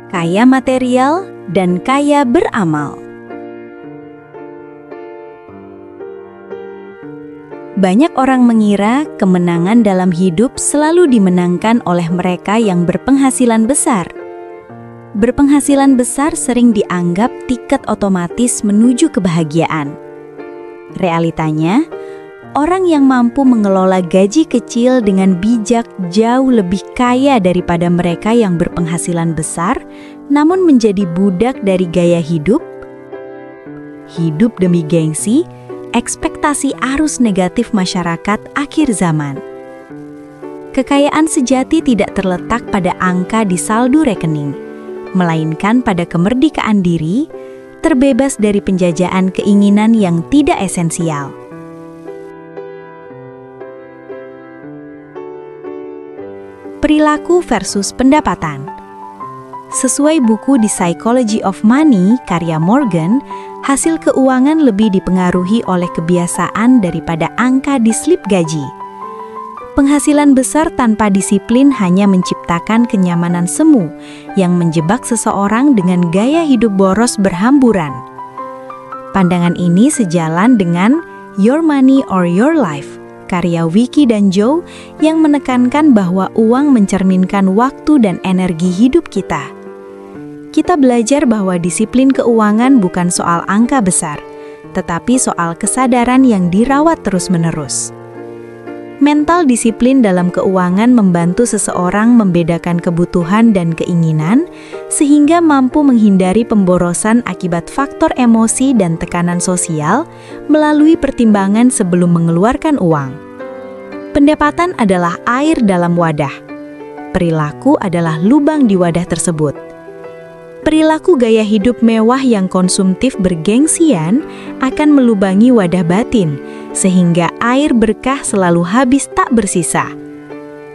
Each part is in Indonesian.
kaya material, dan kaya beramal. Banyak orang mengira kemenangan dalam hidup selalu dimenangkan oleh mereka yang berpenghasilan besar. Berpenghasilan besar sering dianggap tiket otomatis menuju kebahagiaan. Realitanya, orang yang mampu mengelola gaji kecil dengan bijak jauh lebih kaya daripada mereka yang berpenghasilan besar, namun menjadi budak dari gaya hidup demi gengsi, ekspektasi arus negatif masyarakat akhir zaman. Kekayaan sejati tidak terletak pada angka di saldo rekening, melainkan pada kemerdekaan diri, terbebas dari penjajahan keinginan yang tidak esensial. Perilaku versus pendapatan. Sesuai buku The Psychology of Money karya Morgan, hasil keuangan lebih dipengaruhi oleh kebiasaan daripada angka di slip gaji. Penghasilan besar tanpa disiplin hanya menciptakan kenyamanan semu yang menjebak seseorang dengan gaya hidup boros berhamburan. Pandangan ini sejalan dengan Your Money or Your Life karya Vicky dan Joe yang menekankan bahwa uang mencerminkan waktu dan energi hidup kita. Kita belajar bahwa disiplin keuangan bukan soal angka besar, tetapi soal kesadaran yang dirawat terus-menerus. Mental disiplin dalam keuangan membantu seseorang membedakan kebutuhan dan keinginan, sehingga mampu menghindari pemborosan akibat faktor emosi dan tekanan sosial melalui pertimbangan sebelum mengeluarkan uang. Pendapatan adalah air dalam wadah. Perilaku adalah lubang di wadah tersebut. Perilaku gaya hidup mewah yang konsumtif bergengsian akan melubangi wadah batin, sehingga air berkah selalu habis tak bersisa.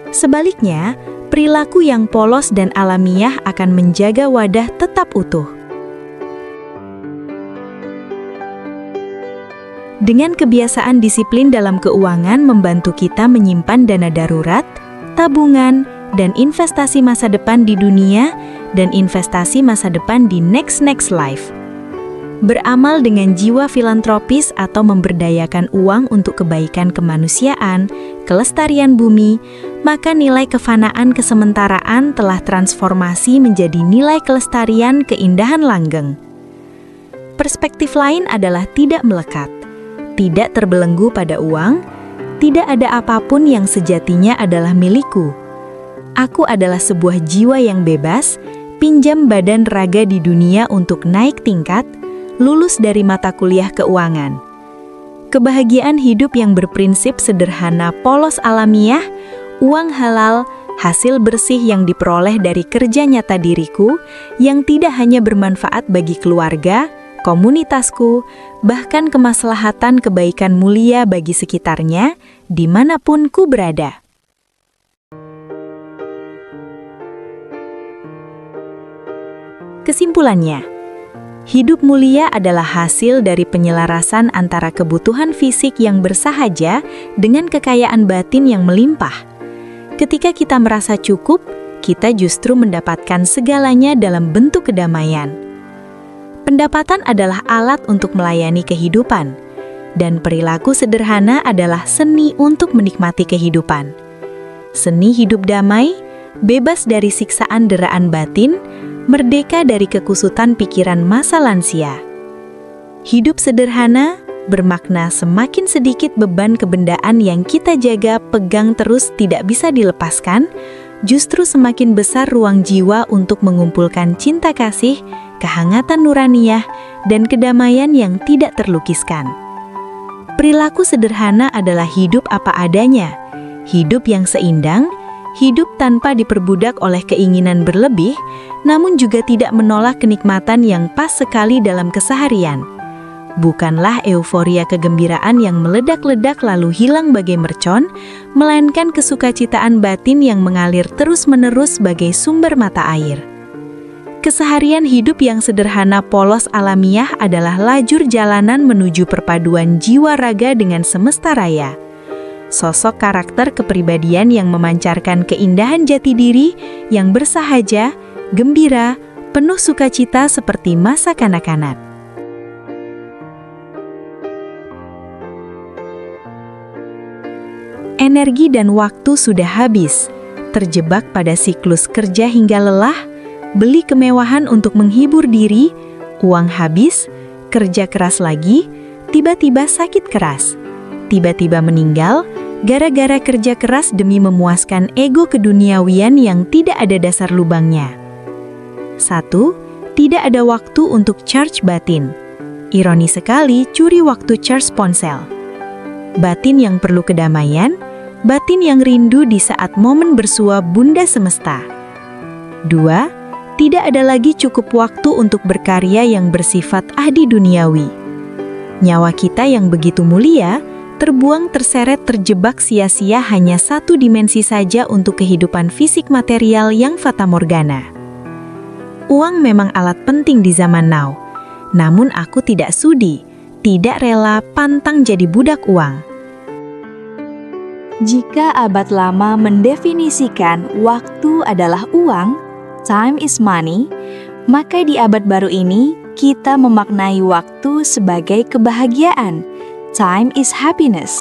Sebaliknya, perilaku yang polos dan alamiah akan menjaga wadah tetap utuh. Dengan kebiasaan disiplin dalam keuangan membantu kita menyimpan dana darurat, tabungan, dan investasi masa depan di dunia, dan investasi masa depan di next life. Beramal dengan jiwa filantropis atau memberdayakan uang untuk kebaikan kemanusiaan, kelestarian bumi, maka nilai kefanaan kesementaraan telah transformasi menjadi nilai kelestarian keindahan langgeng. Perspektif lain adalah tidak melekat, tidak terbelenggu pada uang, tidak ada apapun yang sejatinya adalah milikku. Aku adalah sebuah jiwa yang bebas, pinjam badan raga di dunia untuk naik tingkat, lulus dari mata kuliah keuangan. Kebahagiaan hidup yang berprinsip sederhana polos alamiah, uang halal, hasil bersih yang diperoleh dari kerja nyata diriku, yang tidak hanya bermanfaat bagi keluarga, komunitasku, bahkan kemaslahatan kebaikan mulia bagi sekitarnya, dimanapun ku berada. Kesimpulannya, hidup mulia adalah hasil dari penyelarasan antara kebutuhan fisik yang bersahaja dengan kekayaan batin yang melimpah. Ketika kita merasa cukup, kita justru mendapatkan segalanya dalam bentuk kedamaian. Pendapatan adalah alat untuk melayani kehidupan, dan perilaku sederhana adalah seni untuk menikmati kehidupan. Seni hidup damai, bebas dari siksaan deraan batin, merdeka dari kekusutan pikiran masa lansia. Hidup sederhana bermakna semakin sedikit beban kebendaan yang kita jaga pegang terus tidak bisa dilepaskan, justru semakin besar ruang jiwa untuk mengumpulkan cinta kasih, kehangatan nuraniah, dan kedamaian yang tidak terlukiskan. Perilaku sederhana adalah hidup apa adanya, hidup yang seimbang, hidup tanpa diperbudak oleh keinginan berlebih, namun juga tidak menolak kenikmatan yang pas sekali dalam keseharian. Bukanlah euforia kegembiraan yang meledak-ledak lalu hilang bagai mercon, melainkan kesukacitaan batin yang mengalir terus-menerus bagai sumber mata air. Keseharian hidup yang sederhana polos alamiah adalah lajur jalanan menuju perpaduan jiwa raga dengan semesta raya. Sosok karakter kepribadian yang memancarkan keindahan jati diri yang bersahaja, gembira, penuh sukacita seperti masa kanak-kanak. Energi dan waktu sudah habis, terjebak pada siklus kerja hingga lelah, beli kemewahan untuk menghibur diri, uang habis, kerja keras lagi, tiba-tiba sakit keras, tiba-tiba meninggal, gara-gara kerja keras demi memuaskan ego keduniawian yang tidak ada dasar lubangnya. 1. Tidak ada waktu untuk charge batin. Ironi sekali curi waktu charge ponsel. Batin yang perlu kedamaian, batin yang rindu di saat momen bersua Bunda Semesta. 2. Tidak ada lagi cukup waktu untuk berkarya yang bersifat ahdi duniawi. Nyawa kita yang begitu mulia, terbuang terseret terjebak sia-sia hanya satu dimensi saja untuk kehidupan fisik material yang fatamorgana. Uang memang alat penting di zaman now, namun aku tidak sudi, tidak rela pantang jadi budak uang. Jika abad lama mendefinisikan waktu adalah uang, time is money, maka di abad baru ini kita memaknai waktu sebagai kebahagiaan, time is happiness.